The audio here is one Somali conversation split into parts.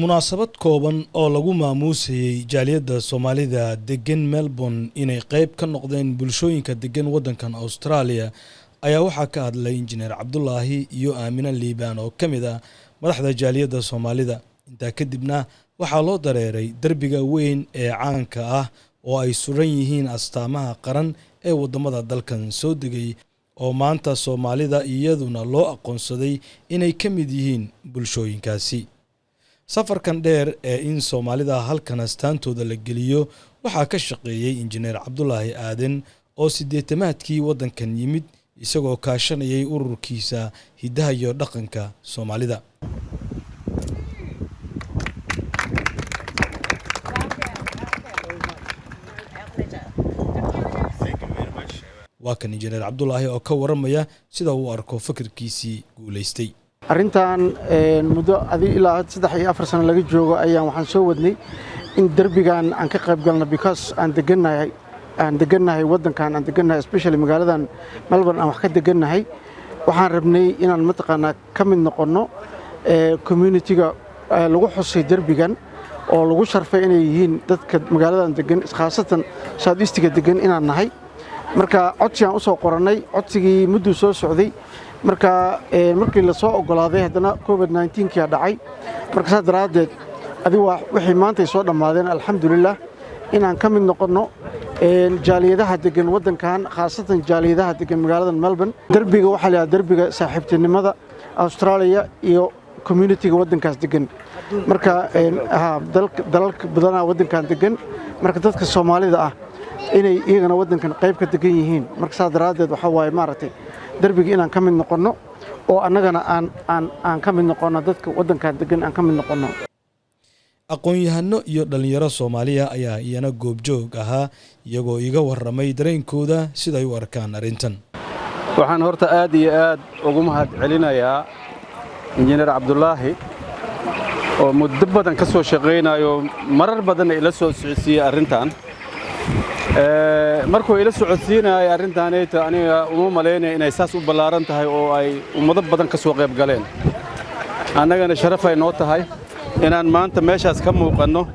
munaasabad kooban oo lagu maamuusayay jaaliyadda Soomaalida degan Melbourne inay qayb ka noqdeen bulshooyinka degan wadankan Australia ayaa waxa ka hadlay injineer Cabdullaahi iyo Aamina Liibaan oo kamid ah madaxda jaaliyadda Soomaalida inta kadibna waxa loo dareeray darbiga weyn ee caanka ah oo ay suran yihiin astaamaha qaran ee wadamada dalkan soo degay oo maanta Soomaalida iyaduna loo aqoonsaday inay kamid yihiin bulshooyinkaasi safarkan dheer ee in Soomaalida halkan astaantooda la geliyo waxa ka shaqeeyay injineer Cabdullaahi Aadan oo 80-maadkii wadankan yimid isagoo kaashanayay ururkiisa hidaha iyo dhaqanka Soomaalida waa kan injineer Cabdullaahi oo ka waramaya sida uu arko fikirkiisii guuleystay arintan muddo ilaa 3 iyo 4 sano laga joogo ayaan waxaan soo wadnay in darbigan aan ka qayb galno because aan deganahay wadankan aan deganahay especially magaaladan Melbourne aan wax ka deganahay waxaan rabnay inaan mataqaana ka mid noqono community-ga lagu xusay darbigan oo lagu sharfay inay yihiin dadka magaaladan degan khaasatan South East-ga degan inaan nahay marka codsigan u soo qoranay codsigii muddo soo socday markii la soo ogolaaday hadana COVID-19 ka dhacay marka sadraadeed adigu wixii maanta soo dhamaadeen alxamdulillah inaan ka mid noqono jaaliyadaha degan wadankan khaasatan jaaliyadaha degan magaalada Melbourne darbiga waxa la yiraahdaa darbiga saaxiibtinimada Australia iyo community-ga wadankaas degan marka dalalka badanaa wadankan degan marka dadka Soomaalida ah inay iyagana wadankan qayb ka degan yihiin marka sadraadeed waxa waaye maaragtay darbiga inaan ka mid noqono oo annagana aan ka mid noqono dadka wadankan degan aan ka mid noqono aqoon-yahano iyo dhalinyaro Soomaaliya ayaa iyana goobjoog ahaa iyagoo iga waramay dareenkooda sida ay u arkaan arintan waxaan horta aad iyo aad ugu mahad celinayaa injineer Cabdullaahi oo muddo badan ka soo shaqeynayo marar badan ila soo socodsiiyay arintan markuu ila socodsiinay arintaanayta aniga uma maleynay inay saas u balaaran tahay oo ay ummado badan ka soo qayb galeen annagana sharaf ay noo tahay inaan maanta meeshaas ka muuqano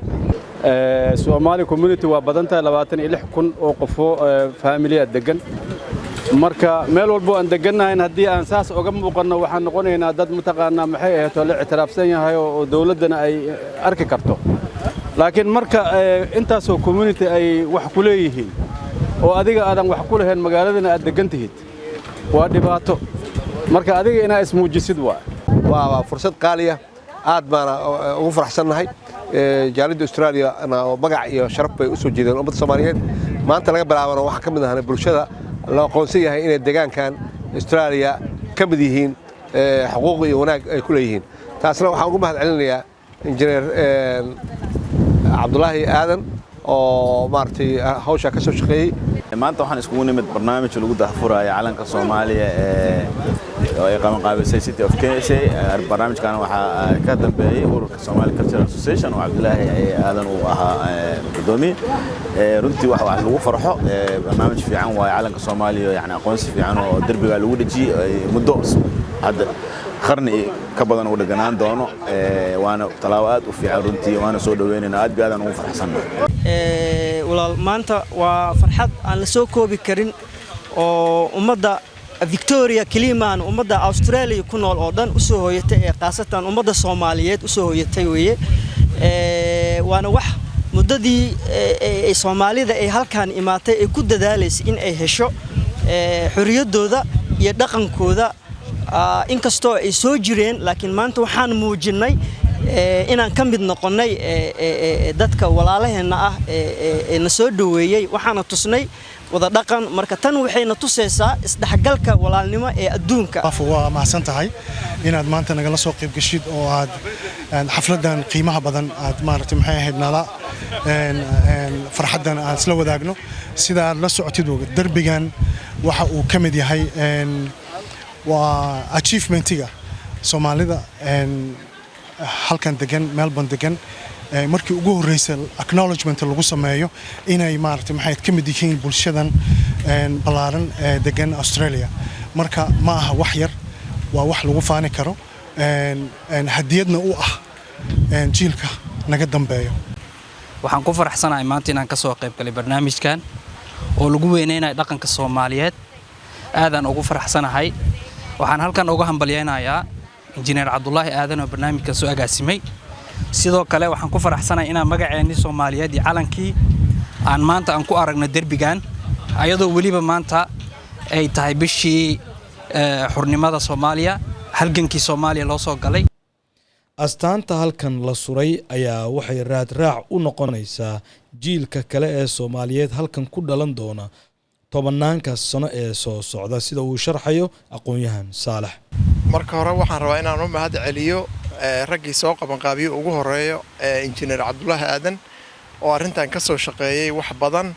Somali community waa badan tahay 26,000 oo qof oo family degan marka meel walbo aan deganahay hadii aan saas uga muuqano waxaan noqonaynaa dad mutaqaana maxay ahayd oo la ictiraafsan yahay oo dawladana ay arki karto laakiin marka intaas oo community ay wax ku leeyihiin oo adiga aadan wax ku lahayn magaaladana aad degantihiid waa dhibaato marka adiga inaa ismuujisid waa fursad qaali ah aad baan ugu faraxsanahay jaaliyadda Australia oo magac iyo sharaf bay u soo jeedeen ummadda Soomaaliyeed maanta laga bilaabana waxa ka mid ah bulshada la aqoonsan yahay inay deegaankan Australia ka mid yihiin xuquuq iyo wanaag ay ku leeyihiin taasna waxaan ugu mahad celinayaa injineer Cabdullaahi Aadan oo maartay hawsha ka soo shaqeeyay maanta waxaan iskugu nimid barnaamij lagu daahfurayo calanka Soomaaliya oo ay qaban qaabisay City of KSA barnaamijkan waxa ka dambeeyay ururka Somali Cultural Association oo Cabdullaahi Aadan uu ahaa gudoomiye runtii waxa lagu farxo barnaamij fiican waa calanka Soomaaliya yani aqoonsi fiican oo darbiga lagu dhajiyay muddo hadda qarni ka badan oo dhaganaan doono waana talaawad u fiican runtii waana soo dhaweynayna aad baadan ugu faraxsanahay walaal maanta waa farxad aan la soo koobi karin oo ummadda Victoria Kiliman ummadda Australia ku nool oo dhan u soo hooyatay ee qaasatan ummadda Soomaaliyeed u soo hooyatay weeye waana wax muddadii ay Soomaalida ay halkaan imaatay ay ku dadaalaysa in ay hesho xorriyadooda iyo dhaqankooda inkastoo ay soo jireen laakiin maanta waxaan muujinay inaan ka mid noqonay dadka walaalaheena ah ee na soo dhaweeyay waxaana tusnay wada dhaqan marka tan waxayna tusaysaa isdhaxgalka walaalnimo ee adduunka waa mahadsan tahay inaad maanta nagala soo qayb gashid oo aad xafladan qiimaha badan aad maaragtay maxay ahayd nala farxadan aan isla wadaagno sida aad la socotid darbigan waxa uu ka mid yahay waa achievementiga Soomaalida halkan degan Melbourne degan markii ugu horeysay acknowledgement lagu sameeyo inay maaragtay maxay ka mid yihiin bulshadan balaaran degan Australia marka ma aha wax yar waa wax lagu faani karo hadiyadna u ah jiilka naga dambeeyo. waxaan ku faraxsanahay maanta inaan ka soo qayb galay barnaamijkan oo lagu weyneynayo dhaqanka Soomaaliyeed aadaan ugu faraxsanahay waxaan halkan uga hambalyeynayaa injineer Cabdullaahi Aadan oo barnaamijka soo agaasimay sidoo kale waxaan ku faraxsanahay inaan magaceeni Soomaaliyeed iyo calankii aan maanta aan ku aragno derbigan ayadoo waliba maanta ay tahay bishii xurnimada Soomaaliya halgankii Soomaaliya loo soo galay astaanta halkan la suray ayaa waxay raad raac u noqonaysaa jiilka kale ee Soomaaliyeed halkan ku dhalan doona tobanaanka sano ee soo socda sida uu sharxayo aqoon-yahan Saalax. marka hore waxaan rabaa inaan u mahad celiyo raggii soo qaban qaabiyo ugu horeeyo injineer Cabdullaahi Aadan oo arrintan ka soo shaqeeyay wax badan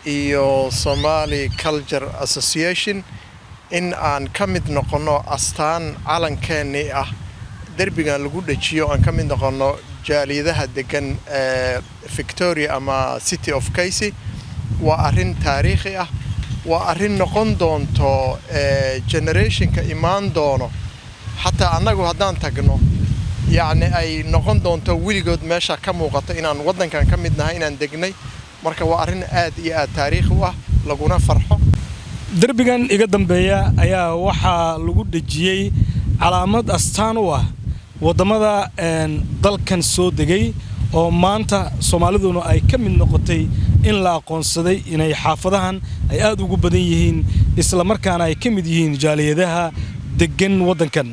iyo Somali Culture Association in aan ka mid noqono astaan calankeeni ah derbigan lagu dhajiyo aan ka mid noqono jaaliyadaha degan Victoria ama City of Casey waa arrin taariikhi ah waa arrin noqon doonto generationka imaan doono hatta anagu haddaan tagno yani ay noqon doonto wiligood meesha ka muuqato inaan wadankan ka mid nahay inaan degnay marka waa arrin aad iyo aad taariikhi u ah laguna farxo derbigan iga dambeeya ayaa waxaa lagu dhajiyay calaamad astaan u ah wadamada dalkan soo degay oo maanta Soomaaliduna ay ka mid noqotay in la aqoonsaday inay xaafadahan ay aad ugu badan yihiin isla markaana ay ka mid yihiin jaaliyadaha degan wadankan.